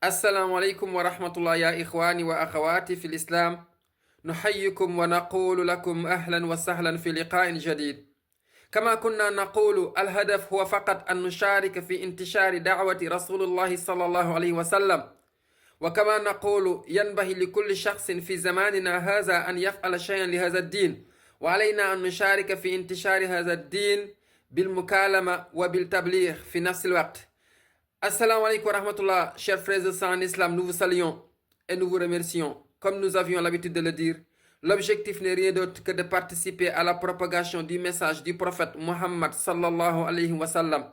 السلام عليكم ورحمة الله يا إخواني وأخواتي في الإسلام. نحييكم ونقول لكم أهلا وسهلا في لقاء جديد. كما كنا نقول الهدف هو فقط أن نشارك في انتشار دعوة رسول الله صلى الله عليه وسلم. وكما نقول ينبغي لكل شخص في زماننا هذا أن يفعل شيئا لهذا الدين، وعلينا أن نشارك في انتشار هذا الدين بالمكالمة وبالتبليغ في نفس الوقت. Assalamu alaikum wa rahmatullah, chers frères et sœurs en islam, nous vous saluons et nous vous remercions. Comme nous avions l'habitude de le dire, l'objectif n'est rien d'autre que de participer à la propagation du message du prophète Muhammad sallallahu alayhi wa sallam.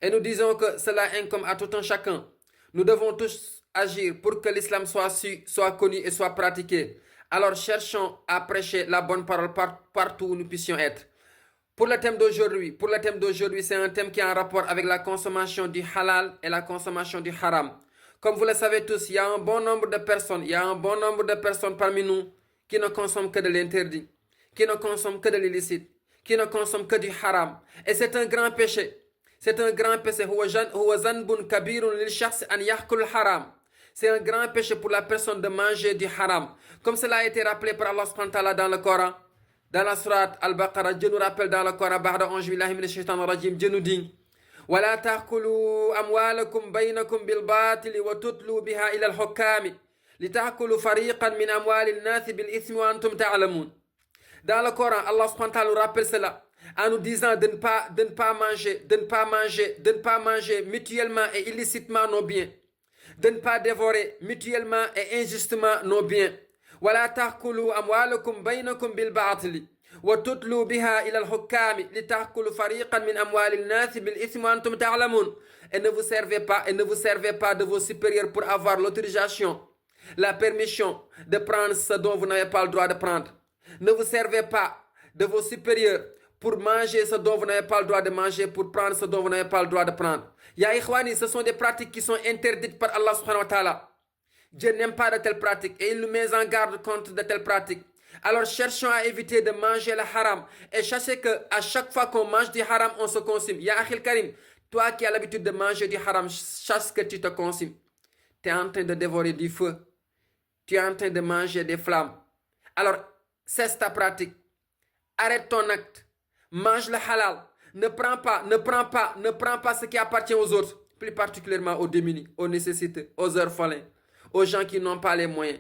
Et nous disons que cela incombe à tout un chacun. Nous devons tous agir pour que l'islam soit su, soit connu et soit pratiqué. Alors cherchons à prêcher la bonne parole partout où nous puissions être. Pour le thème d'aujourd'hui, c'est un thème qui est en rapport avec la consommation du halal et la consommation du haram. Comme vous le savez tous, il y a un bon nombre de personnes parmi nous qui ne consomment que de l'interdit, qui ne consomment que de l'illicite, qui ne consomment que du haram. Et c'est un grand péché. C'est un grand péché. C'est un grand péché pour la personne de manger du haram. Comme cela a été rappelé par Allah subhanahu wa ta'ala dans le Coran. Dans la sourate Al-Baqarah, Dieu nous rappelle dans le Coran, Ba'da ange billahi minash shaitanir rajim, Dieu nous dit وَلَا تَأْكُلُوا أَمْوَالَكُمْ بَيْنَكُمْ بِالْبَاطِلِ وَتُدْلُوا بِهَا إِلَى الْحُكَّامِ لِتَأْكُلُوا فَرِيقًا مِنْ أَمْوَالِ النَّاسِ بِالْإِثْمِ وَأَنْتُمْ تَعْلَمُونَ. Dans le Coran, Allah subhanahu wa ta'ala nous rappelle cela en nous disant de ne pas manger mutuellement et illicitement nos biens, de ne pas dévorer mutuellement et injustement nos biens. ولا تأكلوا أموالكم بينكم بالباطل وتدلوا بها إلى الحكام لتأكلوا فريقا من أموال الناس بالإثم وأنتم تعلمون. Et ne vous servez pas de vos supérieurs pour avoir l'autorisation, la permission de prendre ce dont vous n'avez pas le droit de prendre. Ne vous servez pas de vos supérieurs pour manger ce dont vous n'avez pas le droit de manger, pour prendre ce dont vous n'avez pas le droit de prendre. Ya ikhwani, ce sont des pratiques qui sont interdites par Allah subhanahu wa ta'ala. Dieu n'aime pas de telles pratiques et il nous met en garde contre de telles pratiques. Alors cherchons à éviter de manger le haram. Et sachez qu'à chaque fois qu'on mange du haram, on se consume. Ya Akhil Karim, toi qui as l'habitude de manger du haram, sache que tu te consumes. Tu es en train de dévorer du feu. Tu es en train de manger des flammes. Alors cesse ta pratique. Arrête ton acte. Mange le halal. Ne prends pas ce qui appartient aux autres. Plus particulièrement aux démunis, aux nécessités, aux orphelins, aux gens qui n'ont pas les moyens.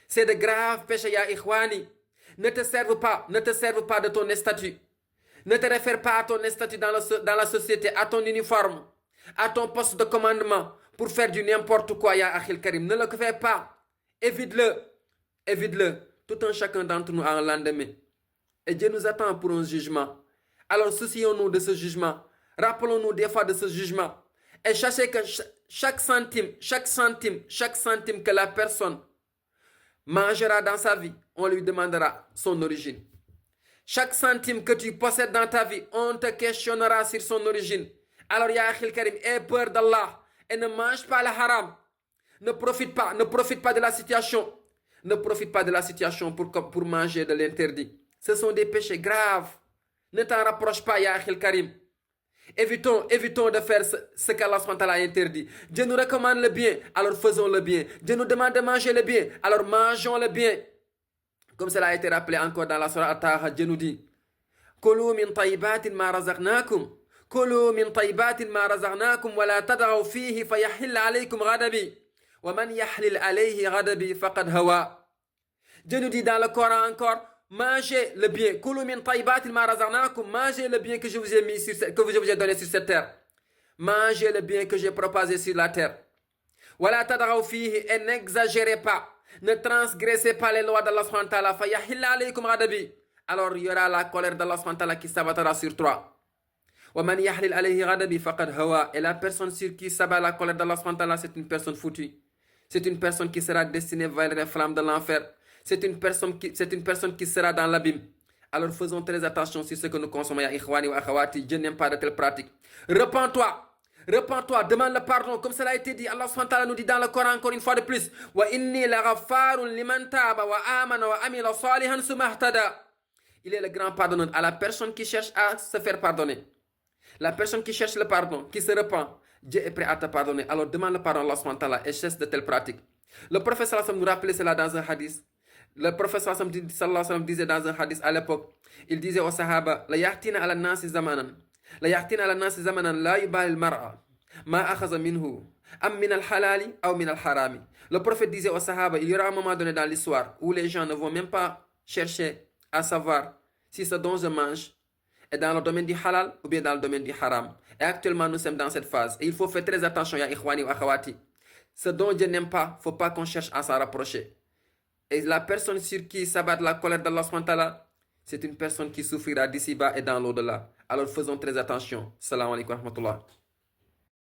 C'est de graves péchés, ya ikhwani. Ne te serve pas de ton statut. Ne te réfère pas à ton statut dans la société, à ton uniforme, à ton poste de commandement pour faire du n'importe quoi, ya akhil karim. Ne le fais pas. Évite-le. Tout un chacun d'entre nous a un lendemain. Et Dieu nous attend pour un jugement. Alors soucions-nous de ce jugement. Rappelons-nous des fois de ce jugement. Et sachez que chaque centime que la personne mangera dans sa vie, on lui demandera son origine. Chaque centime que tu possèdes dans ta vie, on te questionnera sur son origine. Alors, ya akhil karim, aie peur d'Allah et ne mange pas le haram. Ne profite pas de la situation. Ne profite pas de la situation pour manger de l'interdit. Ce sont des péchés graves. Ne t'en rapproche pas, ya akhil karim. Évitons de faire ce qu'Allah subhanahu wa ta'ala a interdit. Dieu nous recommande le bien, alors faisons le bien. Dieu nous demande de manger le bien, alors mangeons le bien. Comme cela a été rappelé encore dans la surah At-Taha, Dieu nous dit Kulu min tayyibatin ma razaqnakum. Kulu min tayyibatin ma razaqnakum wa la tad'u fihi fayahilla alaykum ghadabi. Wa man yahlil alayhi ghadabi faqad hawa. Dieu nous dit dans le Coran encore mangez le bien. Kulu min tayyibatin ma razaqnakum. Mangez le bien que je vous ai mis que je vous ai donné sur cette terre. Mangez le bien que j'ai propagé sur la terre. Wala tad'u fihi, et n'exagérez pas. Ne transgressez pas les lois d'Allah subhanahu wa ta'ala. Fa yahilla alaykum ghadabi. Alors il y aura la colère d'Allah subhanahu wa ta'ala qui s'abattra sur toi. Wa man yahlil alayhi ghadabi faqad hawa. Et la personne sur qui s'abat la colère d'Allah subhanahu wa ta'ala, c'est une personne foutue. C'est une personne qui sera destinée vers les flammes de l'enfer. C'est une personne qui sera dans l'abîme. Alors faisons très attention sur ce que nous consommons, ya ikhwani wa akhawati. Dieu n'aime pas de telles pratiques. Repends-toi, demande le pardon. Comme cela a été dit, Allah subhanahu wa ta'ala nous dit dans le Coran encore une fois de plus Wa inni laghaffarun liman taba wa amana wa amila salihan summa ihtada. Il est le grand pardonneur à la personne qui cherche à se faire pardonner. La personne qui cherche le pardon, qui se repent, Dieu est prêt à te pardonner. Alors demande le pardon à Allah subhanahu wa ta'ala et cesse de telles pratiques. Le prophète sallallahu alayhi wa sallam nous rappelait cela dans un hadith. Le prophète sallallahu alayhi wa sallam disait dans un hadith à l'époque, il disait aux sahaba, la yahtina ala nasi zamanan, la yahtina ala nasi zamanan la yubali al-mar'a, ma akhaza minhu, am min al-halali ou min al-harami. Le prophète disait aux sahaba, il y aura un moment donné dans l'histoire où les gens ne vont même pas chercher à savoir si ce dont je mange est dans le domaine du halal ou bien dans le domaine du haram. Et actuellement, nous sommes dans cette phase. Et il faut faire très attention, ya ikhwani wa akhawati. Ce dont Dieu n'aime pas, il ne faut pas qu'on cherche à s'en rapprocher. Et la personne sur qui s'abat la colère d'Allah subhanahu wa ta'ala, c'est une personne qui souffrira d'ici-bas et dans l'au-delà. Alors faisons très attention. Salam alaikum wa rahmatullah.